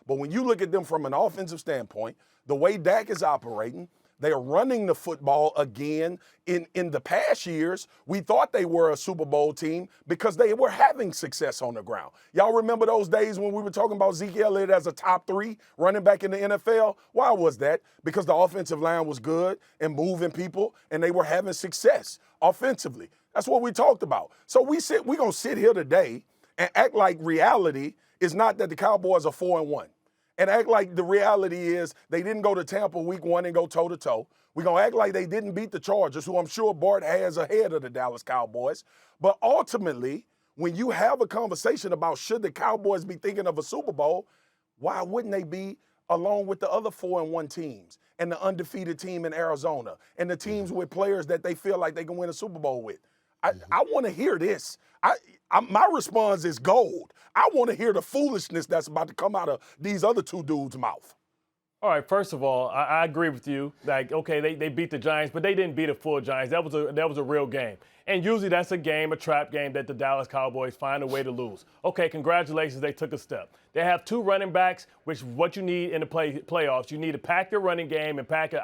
But when you look at them from an offensive standpoint, the way Dak is operating, they are running the football again. In the past years, we thought they were a Super Bowl team because they were having success on the ground. Y'all remember those days when we were talking about Zeke Elliott as a top 3 running back in the NFL? Why was that? Because the offensive line was good and moving people, and they were having success offensively. That's what we talked about. So we're going to sit here today and act like reality is not that the Cowboys are 4-1. And act like the reality is they didn't go to Tampa week 1 and go toe-to-toe. We're going to act like they didn't beat the Chargers, who I'm sure Bart has ahead of the Dallas Cowboys. But ultimately, when you have a conversation about should the Cowboys be thinking of a Super Bowl, why wouldn't they be along with the other 4-1 teams and the undefeated team in Arizona and the teams with players that they feel like they can win a Super Bowl with? I want to hear this. My response is gold. I want to hear the foolishness that's about to come out of these other 2 dudes' mouth. All right, first of all, I agree with you. Like, okay, they beat the Giants, but they didn't beat a full Giants. That was a real game. And usually that's a trap game that the Dallas Cowboys find a way to lose. Okay, congratulations, they took a step. They have 2 running backs, which is what you need in the playoffs. You need to pack your running game and pack an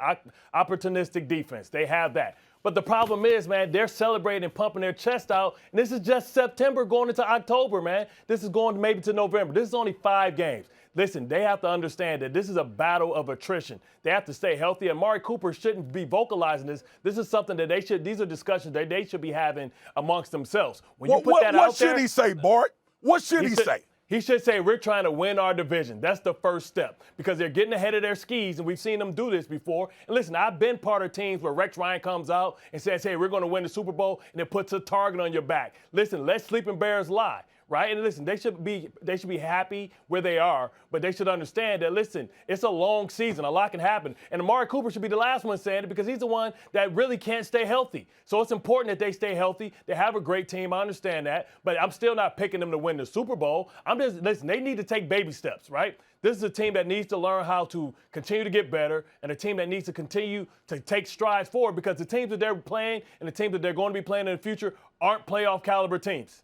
opportunistic defense. They have that. But the problem is, man, they're celebrating and pumping their chest out. And this is just September going into October, man. This is going maybe to November. This is only 5 games. Listen, they have to understand that this is a battle of attrition. They have to stay healthy. And Amari Cooper shouldn't be vocalizing this. This is something that these are discussions that they should be having amongst themselves. When you put that out there. What should he say, Bart? What should he say? He should say, we're trying to win our division. That's the first step because they're getting ahead of their skis, and we've seen them do this before. And listen, I've been part of teams where Rex Ryan comes out and says, hey, we're going to win the Super Bowl, and it puts a target on your back. Listen, let sleeping bears lie. Right? And listen, they should be happy where they are, but they should understand that, listen, it's a long season. A lot can happen. And Amari Cooper should be the last one saying it because he's the one that really can't stay healthy. So it's important that they stay healthy. They have a great team. I understand that. But I'm still not picking them to win the Super Bowl. Listen, they need to take baby steps, right? This is a team that needs to learn how to continue to get better and a team that needs to continue to take strides forward because the teams that they're playing and the teams that they're going to be playing in the future aren't playoff caliber teams.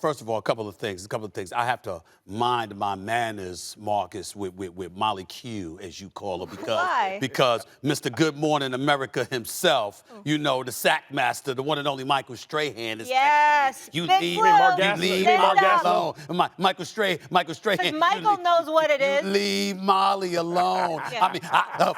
First of all, a couple of things. I have to mind my manners, Marcus, with Molly Q, as you call her, because Mr. Good Morning America himself, you know, the sack master, the one and only Michael Strahan is. Yes. You Big leave Blue. Mark alone. Michael Strahan. Michael knows what it is. Leave Molly alone. Yeah. I mean, I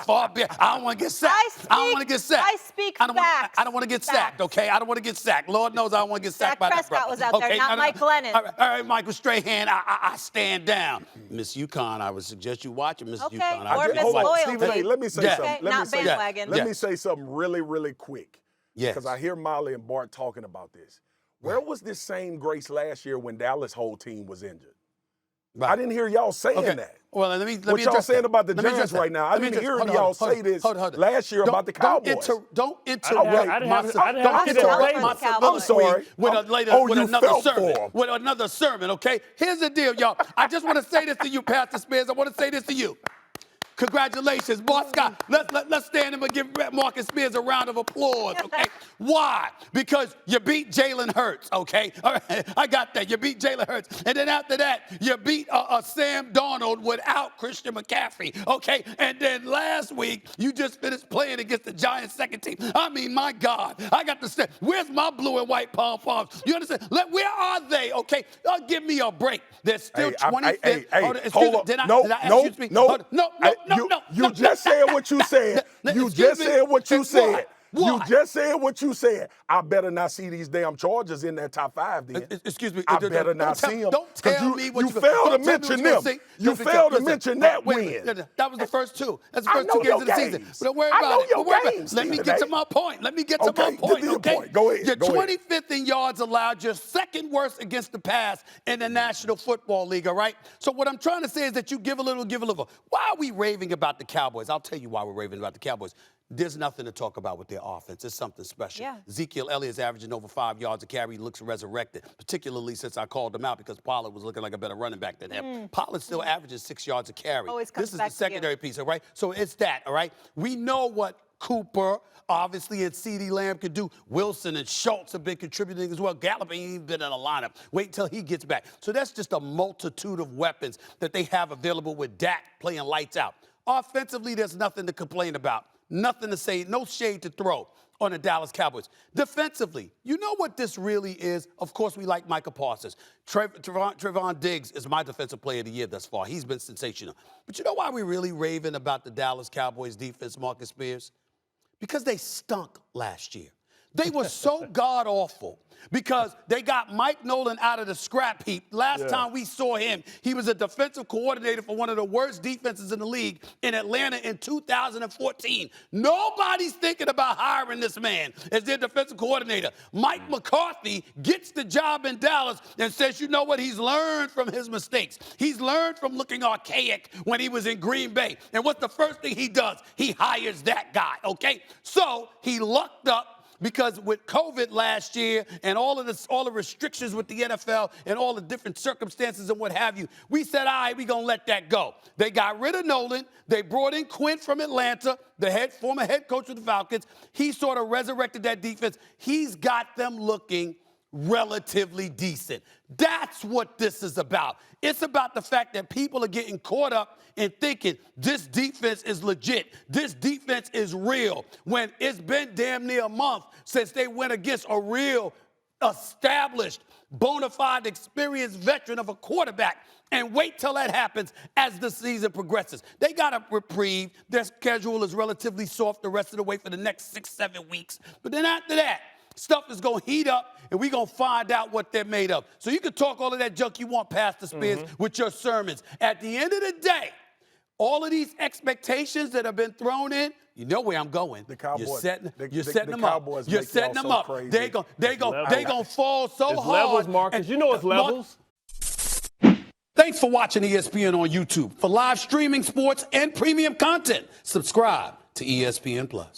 don't want to get sacked. I don't want to get sacked. I speak facts. I don't want to get sacked, okay? I don't want to get sacked. Lord knows I don't want to get sacked by that brother. Dak Prescott was out there, not Mike Glennon. All right, Michael Strahan, I stand down. Miss Yukon, I would suggest you watch it, Miss Yukon. Or Miss Hold on, Loyalty. Stephen A., let me say something. Okay, not bandwagon. Let me say something really, really quick. Yes. Because I hear Molly and Bart talking about this. Where was this same grace last year when Dallas' whole team was injured? Right. I didn't hear y'all saying that. Well, let me what y'all saying about the Giants right now? I didn't hear y'all say this last year about the Cowboys. Don't interrupt my I'm sorry. With another sermon, okay? Here's the deal, y'all. I just want to say this to you, Pastor Spears. I want to say this to you. Congratulations, Bart Scott. Let's stand him and give Marcus Spears a round of applause, okay? Why? Because you beat Jalen Hurts, okay? All right, I got that. You beat Jalen Hurts. And then after that, you beat Sam Darnold without Christian McCaffrey, okay? And then last week, you just finished playing against the Giants' second team. I mean, my God, I got to say, where's my blue and white pom-poms? You understand? Where are they, okay? Give me a break. There's still 25th. Hold on. No. You just said what you said. You just said what you said. You just said what you said. I better not see these damn Chargers in that top 5 then. Excuse me. I better not see them. Don't tell me what you failed to mention them. You failed to mention that win. That was the first 2. That's the first 2 games of the season. But don't worry about it. Let me get to my point. Okay? Go ahead. You're 25th in yards allowed. You're second worst against the pass in the National Football League, all right? So what I'm trying to say is that you give a little, give a little. Why are we raving about the Cowboys? I'll tell you why we're raving about the Cowboys. There's nothing to talk about with their offense. It's something special. Yeah. Ezekiel Elliott's averaging over 5 yards a carry. He looks resurrected, particularly since I called him out because Pollard was looking like a better running back than him. Pollard still averages 6 yards a carry. Always this is the secondary piece, all right? So it's that, all right? We know what Cooper, obviously, and CeeDee Lamb can do. Wilson and Schultz have been contributing as well. Gallup ain't even been in a lineup. Wait until he gets back. So that's just a multitude of weapons that they have available with Dak playing lights out. Offensively, there's nothing to complain about. Nothing to say, no shade to throw on the Dallas Cowboys. Defensively, you know what this really is? Of course, we like Micah Parsons. Trevon Diggs is my defensive player of the year thus far. He's been sensational. But you know why we're really raving about the Dallas Cowboys defense, Marcus Spears? Because they stunk last year. They were so god-awful because they got Mike Nolan out of the scrap heap. Last time we saw him, he was a defensive coordinator for one of the worst defenses in the league in Atlanta in 2014. Nobody's thinking about hiring this man as their defensive coordinator. Mike McCarthy gets the job in Dallas and says, you know what, he's learned from his mistakes. He's learned from looking archaic when he was in Green Bay. And what's the first thing he does? He hires that guy, okay? So he lucked up, because with COVID last year and all the restrictions with the NFL and all the different circumstances and what have you, we said, all right, we're going to let that go. They got rid of Nolan. They brought in Quinn from Atlanta, the former head coach of the Falcons. He sort of resurrected that defense. He's got them looking relatively decent. That's what this is about. It's about the fact that people are getting caught up in thinking this defense is legit. This defense is real. When it's been damn near a month since they went against a real established, bona fide, experienced veteran of a quarterback. And wait till that happens as the season progresses. They got a reprieve. Their schedule is relatively soft the rest of the way for the next 6-7 weeks. But then after that, stuff is going to heat up, and we're going to find out what they're made of. So you can talk all of that junk you want, Pastor Spears, with your sermons. At the end of the day, all of these expectations that have been thrown in, you know where I'm going. The Cowboys. You're setting them up. You're setting them up. They're going to fall so it's hard. Levels, Marcus. You know it's levels. Thanks for watching ESPN on YouTube. For live streaming, sports, and premium content, subscribe to ESPN+.